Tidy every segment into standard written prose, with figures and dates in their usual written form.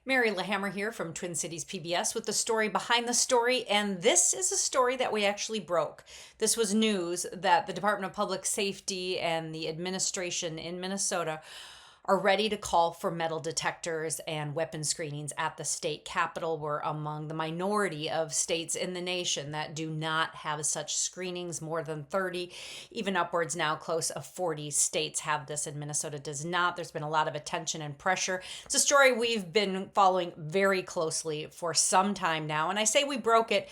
Mary LaHammer here from Twin Cities PBS with the story behind the story. And this is a story that we actually broke. This was news that the Department of Public Safety and the administration in Minnesota are ready to call for metal detectors and weapon screenings at the state capitol. We're among the minority of states in the nation that do not have such screenings, more than 30, even upwards now close of 40 states have this, and Minnesota does not. There's been a lot of attention and pressure. It's a story we've been following very closely for some time now, and I say we broke it.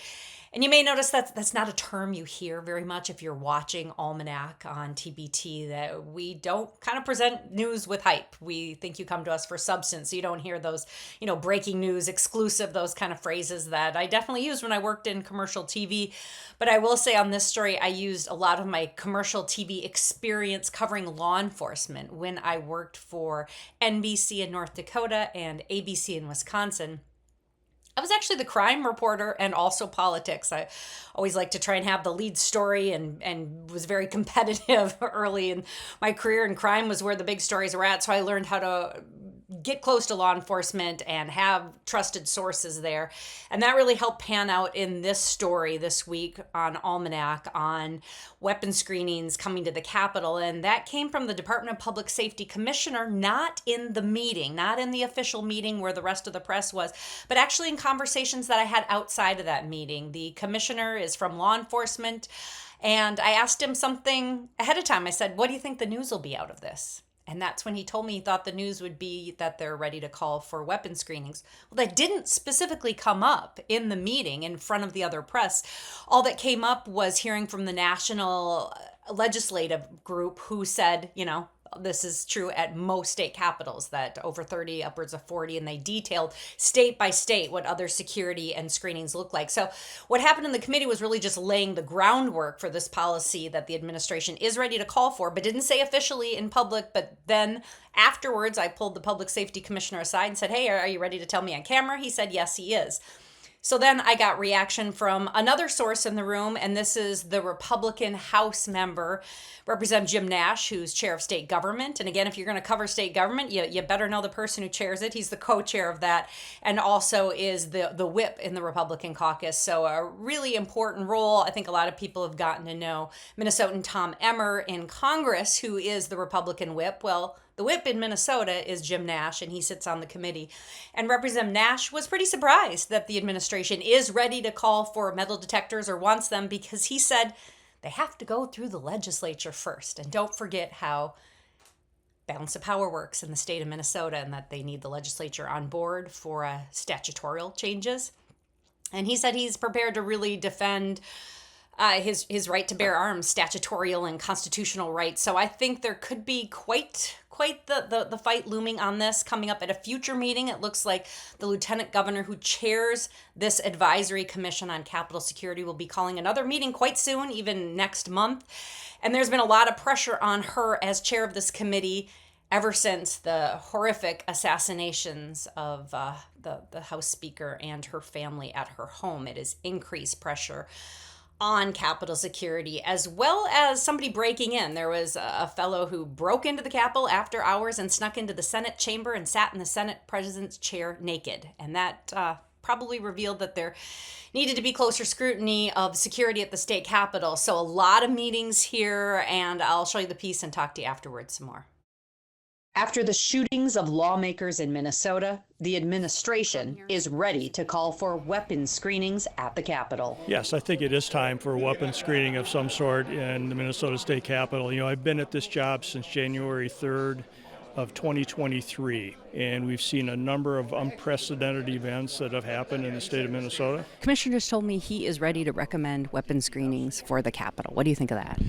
And you may notice that that's not a term you hear very much if you're watching Almanac on TBT, that we don't kind of present news with hype. We think you come to us for substance. So you don't hear those, breaking news, exclusive, those kind of phrases that I definitely used when I worked in commercial TV. But I will say on this story, I used a lot of my commercial TV experience covering law enforcement when I worked for NBC in North Dakota and ABC in Wisconsin. I was actually the crime reporter and also politics. I always like to try and have the lead story, and was very competitive early in my career, and crime was where the big stories were at. So I learned how to get close to law enforcement and have trusted sources there. And that really helped pan out in this story this week on Almanac on weapon screenings coming to the Capitol. And that came from the Department of Public Safety Commissioner, not in the meeting, not in the official meeting where the rest of the press was, but actually in conversations that I had outside of that meeting. The commissioner is from law enforcement. And I asked him something ahead of time. I said, "What do you think the news will be out of this?" And that's when he told me he thought the news would be that they're ready to call for weapon screenings. Well, that didn't specifically come up in the meeting in front of the other press. All that came up was hearing from the national legislative group who said, this is true at most state capitals, that over 30, upwards of 40, and they detailed state by state what other security and screenings look like. So what happened in the committee was really just laying the groundwork for this policy that the administration is ready to call for, but didn't say officially in public. But then afterwards, I pulled the public safety commissioner aside and said, "Hey, are you ready to tell me on camera?" He said, "Yes, he is." So then I got reaction from another source in the room, and this is the Republican House member, Representative Jim Nash, who's chair of state government. And again, if you're going to cover state government, you better know the person who chairs it. He's the co-chair of that, and also is the whip in the Republican caucus. So a really important role. I think a lot of people have gotten to know Minnesotan Tom Emmer in Congress, who is the Republican whip. Well, the whip in Minnesota is Jim Nash, and he sits on the committee. And Representative Nash was pretty surprised that the administration is ready to call for metal detectors or wants them, because he said they have to go through the legislature first. And don't forget how balance of power works in the state of Minnesota, and that they need the legislature on board for statutory changes. And he said he's prepared to really defend his right to bear arms, statutory and constitutional rights. So I think there could be quite the fight looming on this coming up at a future meeting. It looks like the lieutenant governor who chairs this advisory commission on Capitol security will be calling another meeting quite soon, even next month. And there's been a lot of pressure on her as chair of this committee ever since the horrific assassinations of the House Speaker and her family at her home. It has increased pressure on Capitol security, as well as somebody breaking in. There was a fellow who broke into the Capitol after hours and snuck into the Senate chamber and sat in the Senate president's chair naked. And that probably revealed that there needed to be closer scrutiny of security at the state Capitol. So a lot of meetings here, and I'll show you the piece and talk to you afterwards some more. After the shootings of lawmakers in Minnesota, the administration is ready to call for weapons screenings at the Capitol. Yes, I think it is time for a weapons screening of some sort in the Minnesota State Capitol. I've been at this job since January 3rd of 2023, and we've seen a number of unprecedented events that have happened in the state of Minnesota. Commissioner just told me he is ready to recommend weapons screenings for the Capitol. What do you think of that?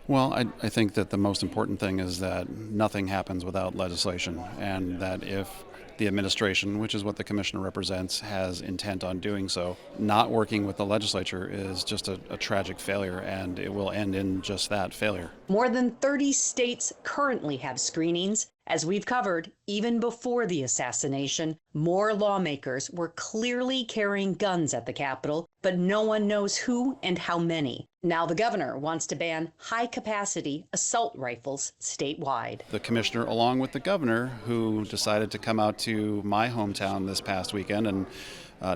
Well, I think that the most important thing is that nothing happens without legislation, and that if the administration, which is what the commissioner represents, has intent on doing so, not working with the legislature is just a tragic failure, and it will end in just that failure. More than 30 states currently have screenings, As we've covered, even before the assassination, more lawmakers were clearly carrying guns at the Capitol, but no one knows who and how many. Now the governor wants to ban high-capacity assault rifles statewide. The commissioner, along with the governor, who decided to come out to my hometown this past weekend and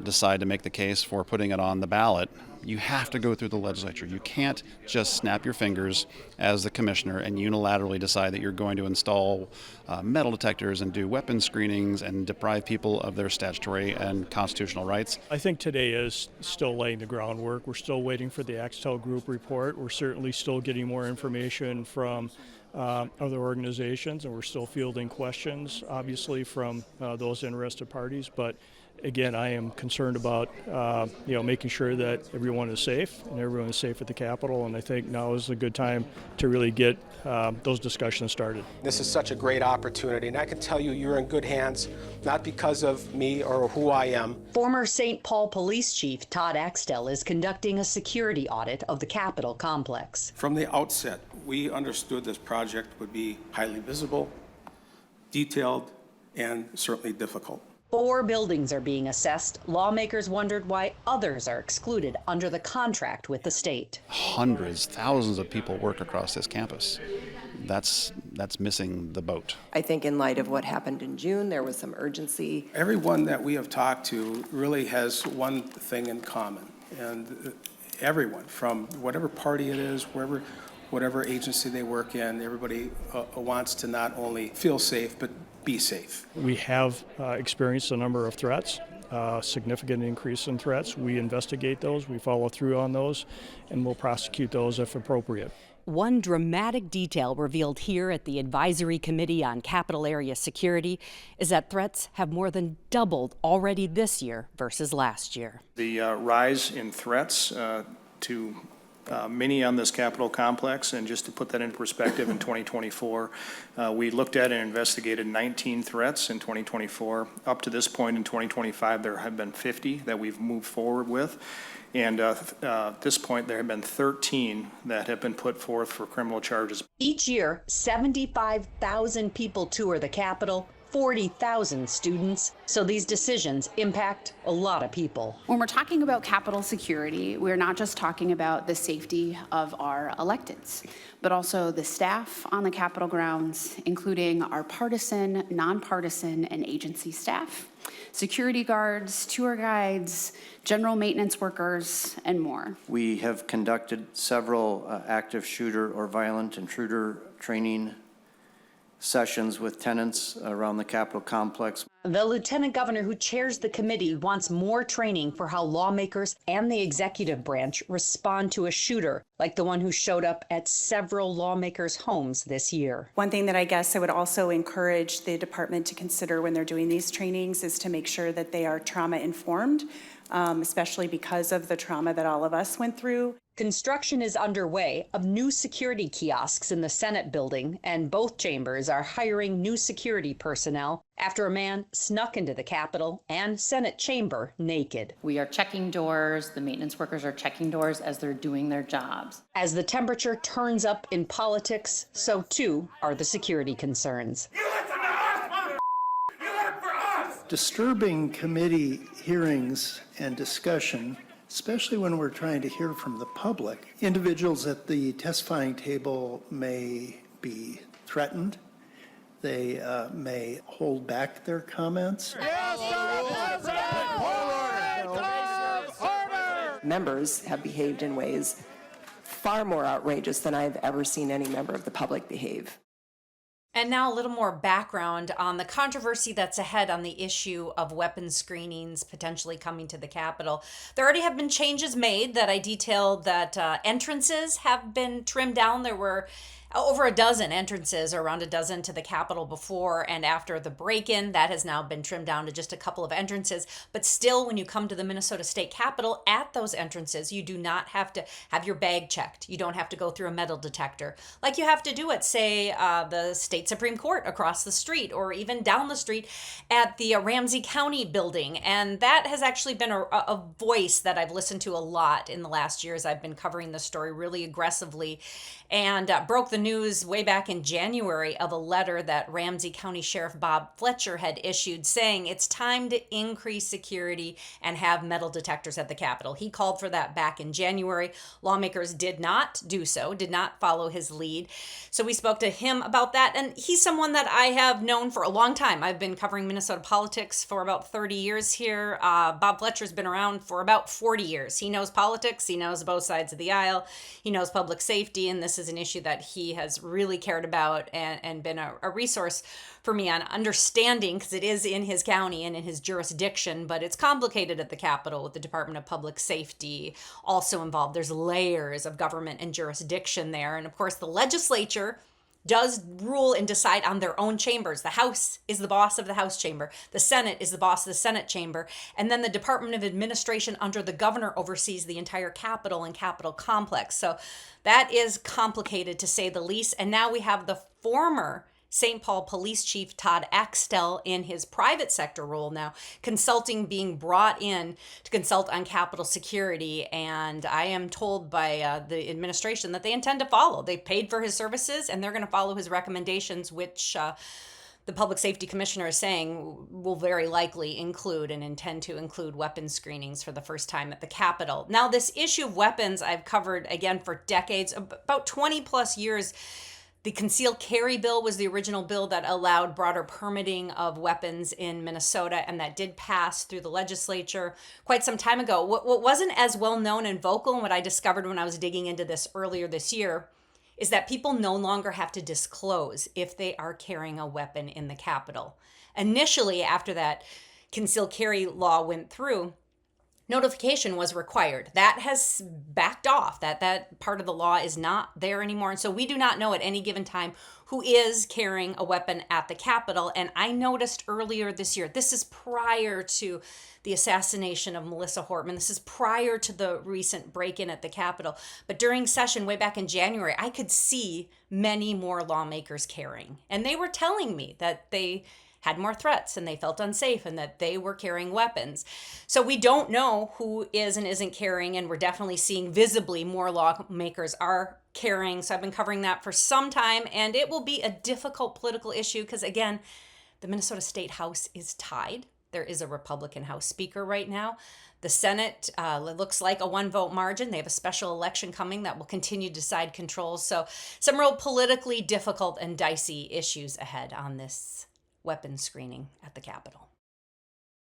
decide to make the case for putting it on the ballot, you have to go through the legislature. You can't just snap your fingers as the commissioner and unilaterally decide that you're going to install metal detectors and do weapon screenings and deprive people of their statutory and constitutional rights. I think today is still laying the groundwork. We're still waiting for the Axtel Group report. We're certainly still getting more information from other organizations, and we're still fielding questions, obviously, from those interested parties. But again, I am concerned about making sure that everyone is safe and everyone is safe at the Capitol, and I think now is a good time to really get those discussions started. This is such a great opportunity, and I can tell you you're in good hands, not because of me or who I am. Former St. Paul Police Chief Todd Axtel is conducting a security audit of the Capitol complex. From the outset, we understood this project would be highly visible, detailed, and certainly difficult. 4 buildings are being assessed. Lawmakers wondered why others are excluded under the contract with the state. Hundreds, thousands of people work across this campus. That's missing the boat. I think in light of what happened in June, there was some urgency. Everyone that we have talked to really has one thing in common, and everyone, from whatever party it is, whatever agency they work in, everybody wants to not only feel safe, but be safe. We have experienced a number of threats, significant increase in threats. We investigate those, we follow through on those, and we'll prosecute those if appropriate. One dramatic detail revealed here at the Advisory Committee on Capital Area Security is that threats have more than doubled already this year versus last year. The rise in threats to many on this Capitol complex, and just to put that into perspective, in 2024, we looked at and investigated 19 threats in 2024. Up to this point in 2025, there have been 50 that we've moved forward with. And at this point, there have been 13 that have been put forth for criminal charges. Each year, 75,000 people tour the Capitol, 40,000 students, so these decisions impact a lot of people. When we're talking about Capitol security, we're not just talking about the safety of our electeds, but also the staff on the Capitol grounds, including our partisan, nonpartisan, and agency staff, security guards, tour guides, general maintenance workers, and more. We have conducted several active shooter or violent intruder training sessions with tenants around the Capitol complex. The lieutenant governor who chairs the committee wants more training for how lawmakers and the executive branch respond to a shooter like the one who showed up at several lawmakers' homes this year. One thing that I guess I would also encourage the department to consider when they're doing these trainings is to make sure that they are trauma informed, especially because of the trauma that all of us went through. Construction is underway of new security kiosks in the Senate building, and both chambers are hiring new security personnel after a man snuck into the Capitol and Senate chamber naked. We are checking doors. The maintenance workers are checking doors as they're doing their jobs. As the temperature turns up in politics, so too are the security concerns. Disturbing committee hearings and discussion, especially when we're trying to hear from the public. Individuals at the testifying table may be threatened. They may hold back their comments. Members have behaved in ways far more outrageous than I've ever seen any member of the public behave. And now a little more background on the controversy that's ahead on the issue of weapon screenings potentially coming to the Capitol. There already have been changes made that I detailed, that entrances have been trimmed down. There were over a dozen entrances, or around a dozen, to the Capitol before and after the break-in. That has now been trimmed down to just a couple of entrances. But still, when you come to the Minnesota State Capitol, at those entrances, you do not have to have your bag checked. You don't have to go through a metal detector like you have to do at, say, the State Supreme Court across the street, or even down the street at the Ramsey County building. And that has actually been a voice that I've listened to a lot in the last years. I've been covering this story really aggressively, and broke the the news way back in January of a letter that Ramsey County Sheriff Bob Fletcher had issued saying it's time to increase security and have metal detectors at the Capitol. He called for that back in January. Lawmakers did not do so, did not follow his lead. So we spoke to him about that. And he's someone that I have known for a long time. I've been covering Minnesota politics for about 30 years here. Bob Fletcher's been around for about 40 years. He knows politics. He knows both sides of the aisle. He knows public safety. And this is an issue that he has really cared about and been a resource for me on understanding, because it is in his county and in his jurisdiction, but it's complicated at the Capitol with the Department of Public Safety also involved. There's layers of government and jurisdiction there. And of course, the legislature does rule and decide on their own chambers. The House is the boss of the House chamber. The Senate is the boss of the Senate chamber. And then the Department of Administration under the governor oversees the entire Capitol and Capitol complex. So that is complicated to say the least. And now we have the former St. Paul Police Chief Todd Axtell in his private sector role now, consulting, being brought in to consult on Capitol security. And I am told by the administration that they intend to follow. They paid for his services and they're going to follow his recommendations, which the Public Safety Commissioner is saying will very likely include and intend to include weapons screenings for the first time at the Capitol. Now, this issue of weapons I've covered again for decades, about 20 plus years. The concealed carry bill was the original bill that allowed broader permitting of weapons in Minnesota, and that did pass through the legislature quite some time ago. What wasn't as well known and vocal, and what I discovered when I was digging into this earlier this year, is that people no longer have to disclose if they are carrying a weapon in the Capitol. Initially, after that concealed carry law went through, notification was required. That has backed off. That part of the law is not there anymore. And so we do not know at any given time who is carrying a weapon at the Capitol. And I noticed earlier this year, this is prior to the assassination of Melissa Hortman. This is prior to the recent break-in at the Capitol. But during session way back in January, I could see many more lawmakers carrying. And they were telling me that they had more threats and they felt unsafe and that they were carrying weapons. So we don't know who is and isn't carrying, and we're definitely seeing visibly more lawmakers are carrying. So I've been covering that for some time, and it will be a difficult political issue because, again, the Minnesota State House is tied. There is a Republican House Speaker right now. The Senate looks like a one-vote margin. They have a special election coming that will continue to decide controls. So some real politically difficult and dicey issues ahead on this weapons screening at the Capitol.